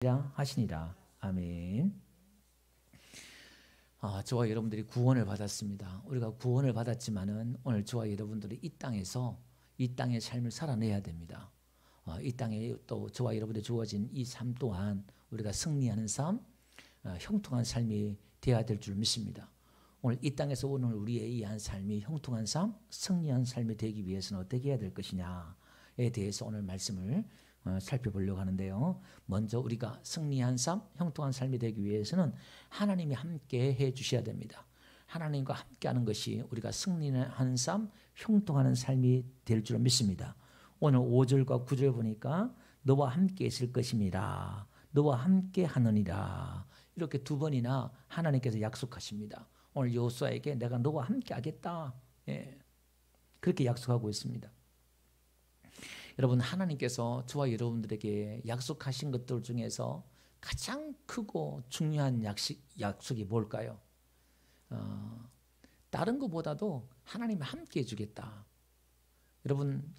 하시니라. 아멘. 저와 여러분들이 구원을 받았습니다. 우리가 구원을 받았지만은 오늘 저와 여러분들이 이 땅의 삶을 살아내야 됩니다. 이 땅에 또 저와 여러분들이 주어진 이 삶 또한 우리가 승리하는 삶, 형통한 삶이 되어야 될 줄 믿습니다. 오늘 이 땅에서 오늘 우리의 이 한 삶이 형통한 삶, 승리한 삶이 되기 위해서는 어떻게 해야 될 것이냐에 대해서 오늘 말씀을 살펴보려고 하는데요. 먼저 우리가 승리한 삶, 형통한 삶이 되기 위해서는 하나님이 함께 해 주셔야 됩니다. 하나님과 함께하는 것이 우리가 승리하는 삶, 형통하는 삶이 될 줄 믿습니다. 오늘 5절과 9절 보니까 너와 함께 있을 것임이라, 너와 함께 하느니라, 이렇게 두 번이나 하나님께서 약속하십니다. 오늘 여호수아에게 내가 너와 함께 하겠다, 그렇게 약속하고 있습니다. 여러분, 하나님께서 저와 여러분들에게 약속하신 것들 중에서 가장 크고 중요한 약속이 뭘까요? 다른 것보다도 하나님이 함께 해주겠다. 여러분,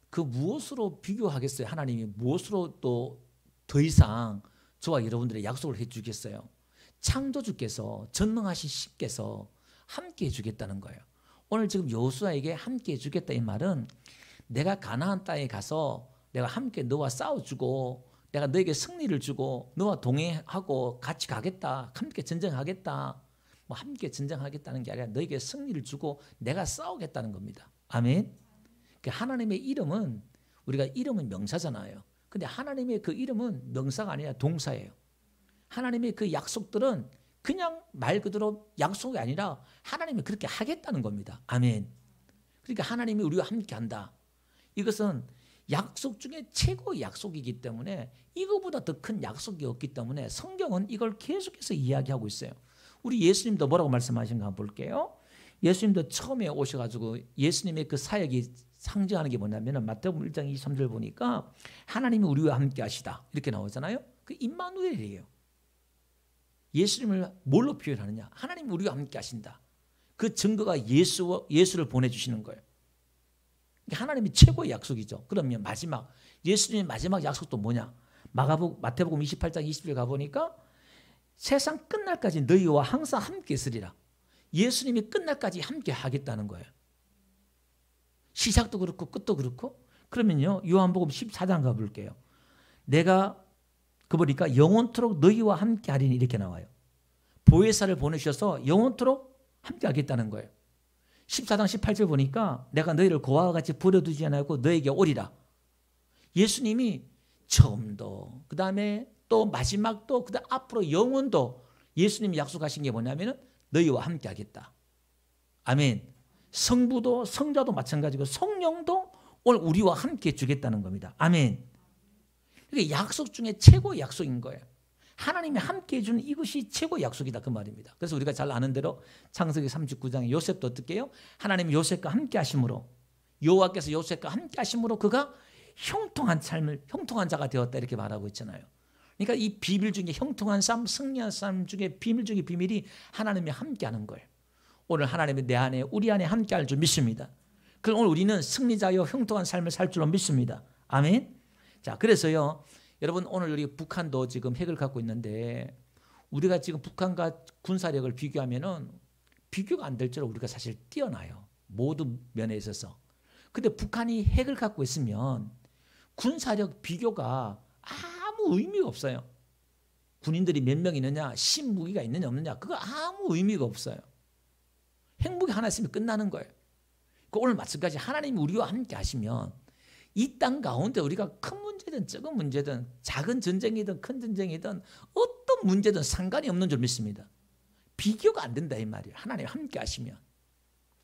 그 무엇으로 비교하겠어요? 하나님이 무엇으로 또 더 이상 저와 여러분들의 약속을 해주겠어요? 창조주께서, 전능하신 신께서 함께 해주겠다는 거예요. 오늘 지금 여호수아에게 함께 해주겠다 이 말은 내가 가나안 땅에 가서 내가 함께 너와 싸워주고 내가 너에게 승리를 주고 너와 동행하고 같이 가겠다, 함께 전쟁하겠다, 함께 전쟁하겠다는 게 아니라 너에게 승리를 주고 내가 싸우겠다는 겁니다. 아멘. 하나님의 이름은, 우리가 이름은 명사잖아요. 근데 하나님의 그 이름은 명사가 아니라 동사예요. 하나님의 그 약속들은 그냥 말 그대로 약속이 아니라 하나님이 그렇게 하겠다는 겁니다. 아멘. 그러니까 하나님이 우리와 함께 한다. 이것은 약속 중에 최고의 약속이기 때문에 이거보다 더 큰 약속이 없기 때문에 성경은 이걸 계속해서 이야기하고 있어요. 우리 예수님도 뭐라고 말씀하신가 한번 볼게요. 예수님도 처음에 오셔가지고 예수님의 그 사역이 상징하는 게 뭐냐면 마태복음 1장 23절 보니까 하나님이 우리와 함께 하시다 이렇게 나오잖아요. 그 임마누엘이에요. 예수님을 뭘로 표현하느냐? 하나님이 우리와 함께 하신다. 그 증거가 예수를 보내주시는 거예요. 하나님이 최고의 약속이죠. 그러면 마지막, 예수님의 마지막 약속도 뭐냐? 마태복음 28장 20절 가보니까 세상 끝날까지 너희와 항상 함께 있으리라. 예수님이 끝날까지 함께 하겠다는 거예요. 시작도 그렇고 끝도 그렇고. 그러면요, 요한복음 14장 가볼게요. 내가 보니까 영원토록 너희와 함께 하리니 이렇게 나와요. 보혜사를 보내셔서 영원토록 함께 하겠다는 거예요. 14장 18절 보니까 내가 너희를 고아와 같이 버려두지 않고 너에게 오리라. 예수님이 처음도, 그 다음에 또 마지막도, 그 다음 앞으로 영원도 예수님이 약속하신 게 뭐냐면 너희와 함께 하겠다. 아멘. 성부도 성자도 마찬가지고 성령도 오늘 우리와 함께 주겠다는 겁니다. 아멘. 이게 약속 중에 최고의 약속인 거예요. 하나님이 함께 해주는 이것이 최고의 약속이다 그 말입니다. 그래서 우리가 잘 아는 대로 창세기 39장에 요셉도 어떻게 해요? 하나님이 요셉과 함께 하심으로, 여호와께서 요셉과 함께 하심으로 그가 형통한 삶을, 형통한 자가 되었다 이렇게 말하고 있잖아요. 그러니까 이 비밀 중에 형통한 삶, 승리한 삶 중에 비밀 중에 비밀이 하나님이 함께 하는 거예요. 오늘 하나님이 내 안에, 우리 안에 함께 할 줄 믿습니다. 그럼 오늘 우리는 승리자여 형통한 삶을 살 줄로 믿습니다. 아멘. 자, 그래서요, 여러분 오늘 우리 북한도 지금 핵을 갖고 있는데 우리가 지금 북한과 군사력을 비교하면은 비교가 안 될 줄로 우리가 사실 뛰어나요. 모든 면에 있어서. 근데 북한이 핵을 갖고 있으면 군사력 비교가 아무 의미가 없어요. 군인들이 몇 명 있느냐, 신무기가 있느냐 없느냐, 그거 아무 의미가 없어요. 핵무기 하나 있으면 끝나는 거예요. 오늘 마찬가지 하나님이 우리와 함께 하시면 이 땅 가운데 우리가 큰 문제든 작은 문제든 작은 전쟁이든 큰 전쟁이든 어떤 문제든 상관이 없는 줄 믿습니다. 비교가 안 된다 이 말이에요. 하나님 함께 하시면.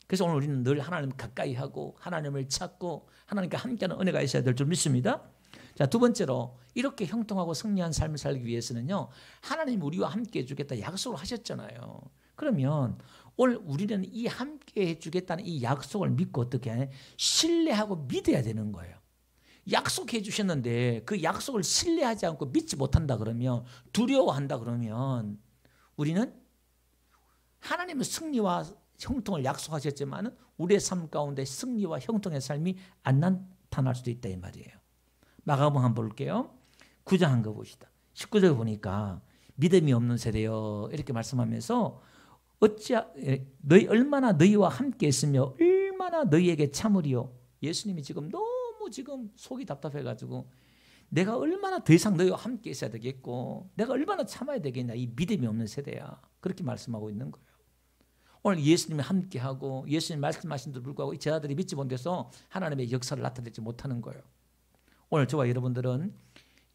그래서 오늘 우리는 늘 하나님 가까이 하고 하나님을 찾고 하나님과 함께하는 은혜가 있어야 될 줄 믿습니다. 자, 두 번째로 이렇게 형통하고 승리한 삶을 살기 위해서는요, 하나님 우리와 함께 해주겠다 약속을 하셨잖아요. 그러면 오늘 우리는 이 함께 해주겠다는 이 약속을 믿고 어떻게 신뢰하고 믿어야 되는 거예요. 약속해 주셨는데 그 약속을 신뢰하지 않고 믿지 못한다 그러면, 두려워한다 그러면 우리는 하나님은 승리와 형통을 약속하셨지만 우리의 삶 가운데 승리와 형통의 삶이 안 나타날 수도 있다 이 말이에요. 마가복음 한번 볼게요. 9장 한 거 봅시다. 19절 보니까 믿음이 없는 세대여 이렇게 말씀하면서 너희 얼마나 너희와 함께 있으며 얼마나 너희에게 참으리요. 예수님이 지금 너무 지금 속이 답답해가지고 내가 얼마나 더 이상 너희와 함께 있어야 되겠고 내가 얼마나 참아야 되겠냐. 이 믿음이 없는 세대야. 그렇게 말씀하고 있는 거예요. 오늘 예수님이 함께하고 예수님 말씀하신 데 불구하고 이 제자들이 믿지 못해서 하나님의 역사를 나타내지 못하는 거예요. 오늘 저와 여러분들은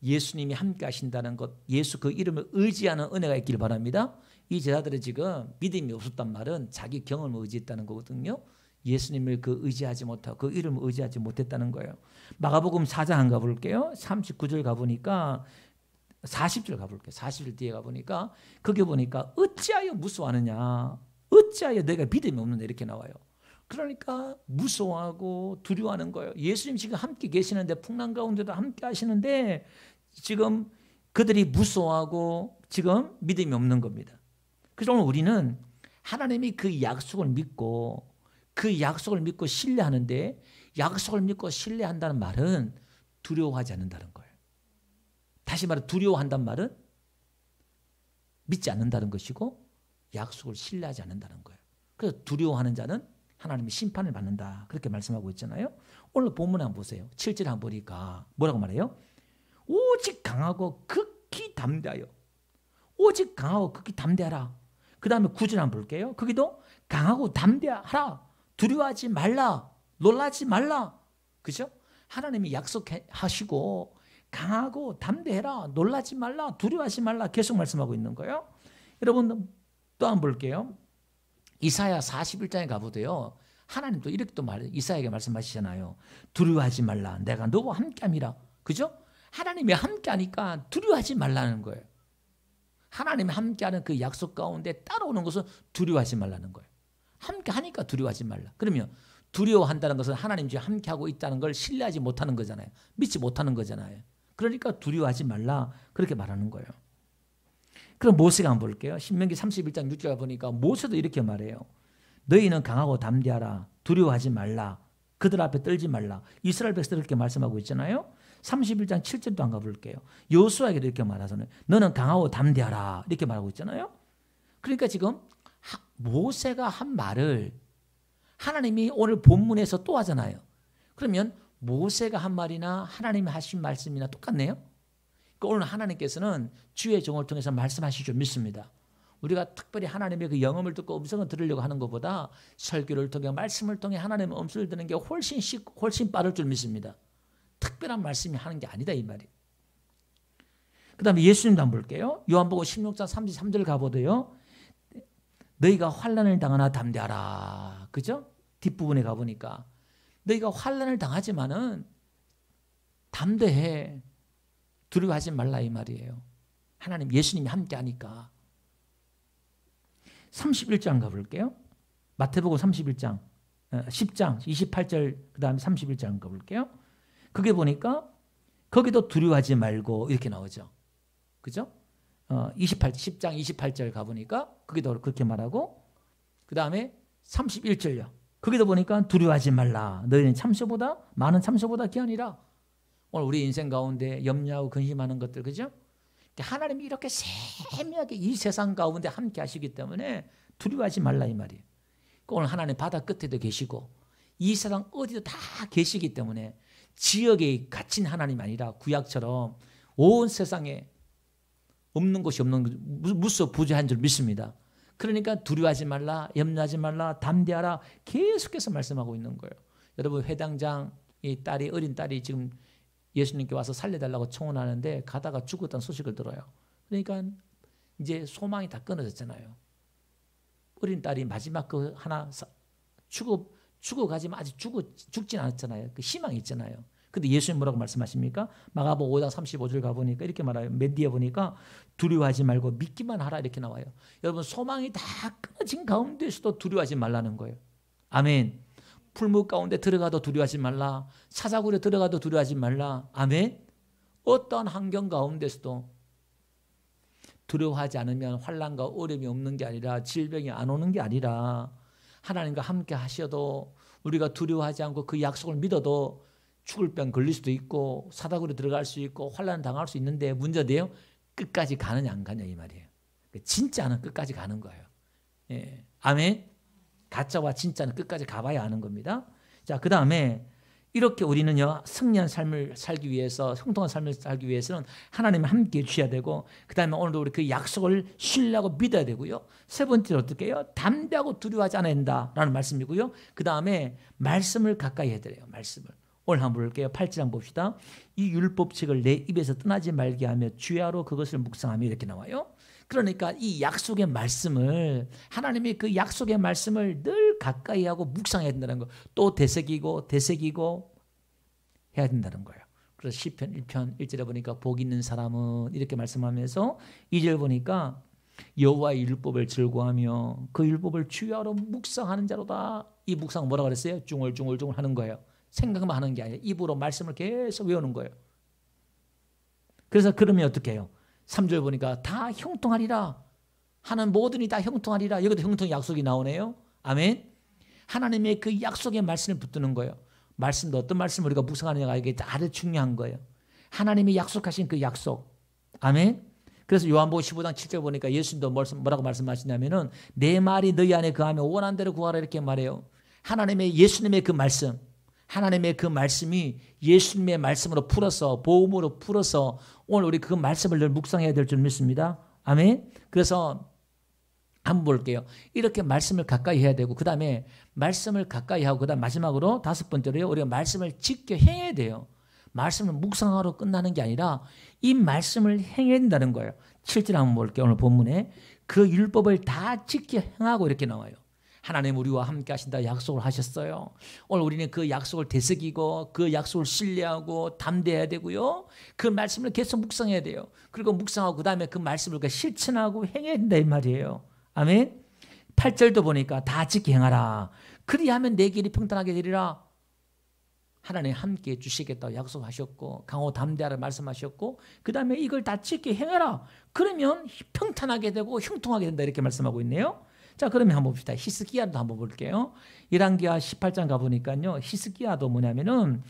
예수님이 함께 하신다는 것, 예수 그 이름을 의지하는 은혜가 있길 바랍니다. 이 제자들이 지금 믿음이 없었단 말은 자기 경험을 의지했다는 거거든요. 예수님을 그 의지하지 못하고 그 이름을 의지하지 못했다는 거예요. 마가복음 4장 한 가볼게요. 39절 가보니까 40절 가볼게요. 40절 뒤에 가보니까 거기 보니까 어찌하여 무서워하느냐. 어찌하여 내가 믿음이 없는데 이렇게 나와요. 그러니까 무서워하고 두려워하는 거예요. 예수님 지금 함께 계시는데 풍랑 가운데도 함께 하시는데 지금 그들이 무서워하고 지금 믿음이 없는 겁니다. 그래서 오늘 우리는 하나님이 그 약속을 믿고 신뢰하는데 약속을 믿고 신뢰한다는 말은 두려워하지 않는다는 거예요. 다시 말해 두려워한다는 말은 믿지 않는다는 것이고 약속을 신뢰하지 않는다는 거예요. 그래서 두려워하는 자는 하나님의 심판을 받는다. 그렇게 말씀하고 있잖아요. 오늘 본문 한번 보세요. 7절 한번 보니까 뭐라고 말해요? 오직 강하고 극히 담대하여. 오직 강하고 극히 담대하라. 그 다음에 9절 한번 볼게요. 거기도 강하고 담대하라. 두려워하지 말라. 놀라지 말라. 그죠? 하나님이 약속하시고 강하고 담대해라. 놀라지 말라. 두려워하지 말라. 계속 말씀하고 있는 거예요. 여러분 또 한번 볼게요. 이사야 41장에 가보도요. 하나님도 이렇게 또 이사야에게 말씀하시잖아요. 두려워하지 말라. 내가 너와 함께함이라. 그죠? 하나님이 함께하니까 두려워하지 말라는 거예요. 하나님이 함께하는 그 약속 가운데 따라오는 것은 두려워하지 말라는 거예요. 함께하니까 두려워하지 말라. 그러면 두려워한다는 것은 하나님 중에 함께하고 있다는 걸 신뢰하지 못하는 거잖아요. 믿지 못하는 거잖아요. 그러니까 두려워하지 말라. 그렇게 말하는 거예요. 그럼 모세가 한번 볼게요. 신명기 31장 6절 보니까 모세도 이렇게 말해요. 너희는 강하고 담대하라. 두려워하지 말라. 그들 앞에 떨지 말라. 이스라엘 백성들 이렇게 말씀하고 있잖아요. 31장 7절도 한번 가볼게요. 여호수아에게도 이렇게 말하잖아요. 너는 강하고 담대하라. 이렇게 말하고 있잖아요. 그러니까 지금 모세가 한 말을 하나님이 오늘 본문에서 또 하잖아요. 그러면 모세가 한 말이나 하나님이 하신 말씀이나 똑같네요. 오늘 하나님께서는 주의 종을 통해서 말씀하실 줄 믿습니다. 우리가 특별히 하나님의 그 영음을 듣고 음성을 들으려고 하는 것보다 설교를 통해 말씀을 통해 하나님의 음성을 듣는 게 훨씬 빠를 줄 믿습니다. 특별한 말씀이 하는 게 아니다 이 말이에요. 그 다음에 예수님도 한번 볼게요. 요한복음 16장 33절 가보도요. 너희가 환난을 당하나 담대하라. 그죠? 뒷부분에 가보니까 너희가 환난을 당하지만은 담대해. 두려워하지 말라 이 말이에요. 하나님 예수님이 함께하니까. 31장 가볼게요. 마태복음 31장 10장 28절 그 다음에 31장 가볼게요. 그게 보니까 거기도 두려워하지 말고 이렇게 나오죠. 그죠? 10장 28절 가보니까 거기도 그렇게 말하고 그 다음에 31절요. 거기도 보니까 두려워하지 말라. 너희는 참소보다 많은 참소보다 귀하니라. 오늘 우리 인생 가운데 염려하고 근심하는 것들 그죠? 하나님이 이렇게 세밀하게 이 세상 가운데 함께 하시기 때문에 두려워하지 말라 이 말이에요. 오늘 하나님 바다 끝에도 계시고 이 세상 어디도 다 계시기 때문에 지역에 갇힌 하나님이 아니라 구약처럼 온 세상에 없는 곳이 없는 무수 부재한 줄 믿습니다. 그러니까 두려워하지 말라, 염려하지 말라, 담대하라 계속해서 말씀하고 있는 거예요. 여러분 회당장 이 딸이 어린 딸이 지금 예수님께 와서 살려달라고 청혼하는데 가다가 죽었다는 소식을 들어요. 그러니까 이제 소망이 다 끊어졌잖아요. 어린 딸이 마지막 그 하나 죽어가지만 아직 죽진 않았잖아요. 그 희망이 있잖아요. 근데 예수님 뭐라고 말씀하십니까? 마가복음 5장 35절 가보니까 이렇게 말해요. 맨 뒤에 보니까 두려워하지 말고 믿기만 하라 이렇게 나와요. 여러분 소망이 다 끊어진 가운데서도 두려워하지 말라는 거예요. 아멘. 풀무 가운데 들어가도 두려워하지 말라. 사자굴에 들어가도 두려워하지 말라. 아멘. 어떠한 환경 가운데서도 두려워하지 않으면 환난과 어려움이 없는 게 아니라 질병이 안 오는 게 아니라 하나님과 함께 하셔도 우리가 두려워하지 않고 그 약속을 믿어도 죽을 병 걸릴 수도 있고 사다구리 들어갈 수 있고 환난 당할 수 있는데 문제돼요. 끝까지 가느냐 안 가냐 이 말이에요. 진짜는 끝까지 가는 거예요. 예. 아멘. 가짜와 진짜는 끝까지 가봐야 하는 겁니다. 자, 그 다음에 이렇게 우리는요 승리한 삶을 살기 위해서 형통한 삶을 살기 위해서는 하나님과 함께 해주셔야 되고 그 다음에 오늘도 우리 그 약속을 신뢰하고 믿어야 되고요. 세 번째로 어떻게 해요? 담대하고 두려워하지 않아야 된다라는 말씀이고요. 그 다음에 말씀을 가까이 해야 돼요. 말씀을. 오늘 한번 볼게요. 8장 봅시다. 이 율법책을 내 입에서 떠나지 말게 하며 주야로 그것을 묵상하며 이렇게 나와요. 그러니까 이 약속의 말씀을 하나님의 그 약속의 말씀을 늘 가까이 하고 묵상해야 된다는 거. 또 되새기고 해야 된다는 거예요. 그래서 시편 1편 1절에 보니까 복 있는 사람은 이렇게 말씀하면서 2절 보니까 여호와의 율법을 즐거워하며 그 율법을 주야로 묵상하는 자로다. 이 묵상 뭐라고 그랬어요? 중얼중얼 하는 거예요. 생각만 하는 게 아니라 입으로 말씀을 계속 외우는 거예요. 그래서 그러면 어떻게 해요? 3절 보니까 다 형통하리라. 하는 모든이 다 형통하리라. 여기도 형통의 약속이 나오네요. 아멘. 하나님의 그 약속의 말씀을 붙드는 거예요. 말씀도 어떤 말씀을 우리가 묵상하느냐가 이게 아주 중요한 거예요. 하나님이 약속하신 그 약속. 아멘. 그래서 요한복음 15장 7절 보니까 예수님도 뭐라고 말씀하시냐면은 내 말이 너희 안에 거하며 원한 대로 구하라 이렇게 말해요. 하나님의 예수님의 그 말씀. 하나님의 그 말씀이 예수님의 말씀으로 풀어서 복음으로 풀어서 오늘 우리 그 말씀을 늘 묵상해야 될 줄 믿습니다. 아멘. 그래서 한번 볼게요. 이렇게 말씀을 가까이 해야 되고 그 다음에 말씀을 가까이 하고 그 다음 마지막으로 5번째로요. 우리가 말씀을 지켜 행해야 돼요. 말씀을 묵상하러 끝나는 게 아니라 이 말씀을 행해야 된다는 거예요. 7절 한번 볼게요. 오늘 본문에 그 율법을 다 지켜 행하고 이렇게 나와요. 하나님 우리와 함께 하신다 약속을 하셨어요. 오늘 우리는 그 약속을 되새기고 그 약속을 신뢰하고 담대해야 되고요. 그 말씀을 계속 묵상해야 돼요. 그리고 묵상하고 그 다음에 그 말씀을 실천하고 행해야 된다 이 말이에요. 아멘. 8절도 보니까 다 지켜 행하라. 그리하면 내 길이 평탄하게 되리라. 하나님 함께 해주시겠다고 약속하셨고 강호 담대하라 말씀하셨고 그 다음에 이걸 다 지켜 행하라. 그러면 평탄하게 되고 형통하게 된다 이렇게 말씀하고 있네요. 자, 그러면 한번 봅시다. 히스기야도 한번 볼게요. 열왕기하 18장 가보니까요. 히스기야도 뭐냐면은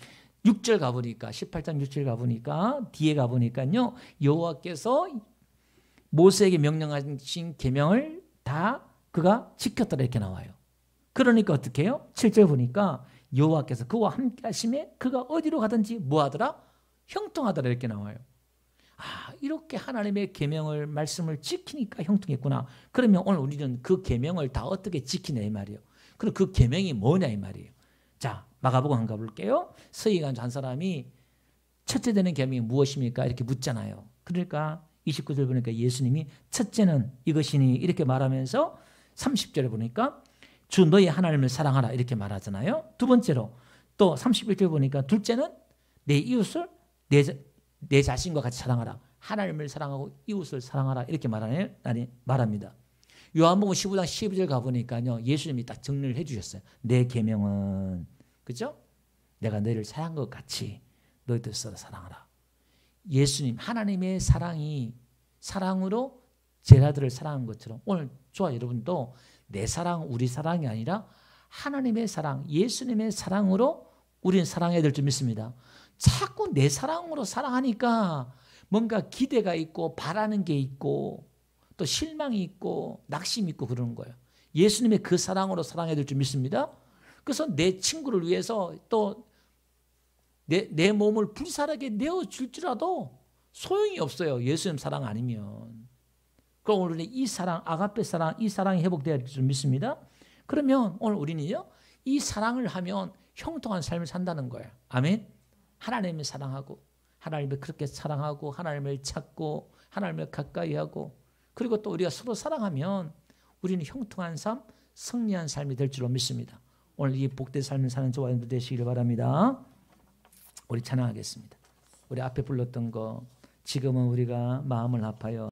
6절 가보니까 18장 6절 가보니까 뒤에 가보니까요. 여호와께서 모세에게 명령하신 계명을 다 그가 지켰더라 이렇게 나와요. 그러니까 어떻게 해요? 7절 보니까 여호와께서 그와 함께 하심에 그가 어디로 가든지 뭐하더라? 형통하더라 이렇게 나와요. 아, 이렇게 하나님의 계명을 말씀을 지키니까 형통했구나. 그러면 오늘 우리는 그 계명을 다 어떻게 지키냐 이 말이에요. 그리고 그 계명이 뭐냐 이 말이에요. 자, 마가복음 한번 가볼게요. 서기관 한 사람이 첫째 되는 계명이 무엇입니까? 이렇게 묻잖아요. 그러니까 29절 보니까 예수님이 첫째는 이것이니 이렇게 말하면서 30절에 보니까 주 너희 하나님을 사랑하라 이렇게 말하잖아요. 두 번째로 또 31절 보니까 둘째는 내 이웃을 내 자신과 같이 사랑하라. 하나님을 사랑하고 이웃을 사랑하라 이렇게 말합니다. 요한복음 15장 12절 가보니까요. 예수님이 딱 정리를 해주셨어요. 내 계명은 그죠? 내가 너희를 사랑한 것 같이 너희들 서로 사랑하라. 예수님 하나님의 사랑이 사랑으로 제자들을 사랑한 것처럼 오늘 저와 여러분도 내 사랑 우리 사랑이 아니라 하나님의 사랑 예수님의 사랑으로 우리는 사랑해야 될 줄 믿습니다. 자꾸 내 사랑으로 사랑하니까 뭔가 기대가 있고 바라는 게 있고 또 실망이 있고 낙심이 있고 그러는 거예요. 예수님의 그 사랑으로 사랑해야 될 줄 믿습니다. 그래서 내 친구를 위해서 또 내 몸을 불살하게 내어줄지라도 소용이 없어요. 예수님 사랑 아니면. 그럼 오늘 이 사랑, 아가페 사랑, 이 사랑이 회복되어야 될 줄 믿습니다. 그러면 오늘 우리는요. 이 사랑을 하면 형통한 삶을 산다는 거예요. 아멘. 하나님을 사랑하고 하나님을 그렇게 사랑하고 하나님을 찾고 하나님을 가까이 하고 그리고 또 우리가 서로 사랑하면 우리는 형통한 삶, 승리한 삶이 될 줄로 믿습니다. 오늘 이 복된 삶을 사는 저와 여러분들 되시기를 바랍니다. 우리 찬양하겠습니다. 우리 앞에 불렀던 거 지금은 우리가 마음을 아파요.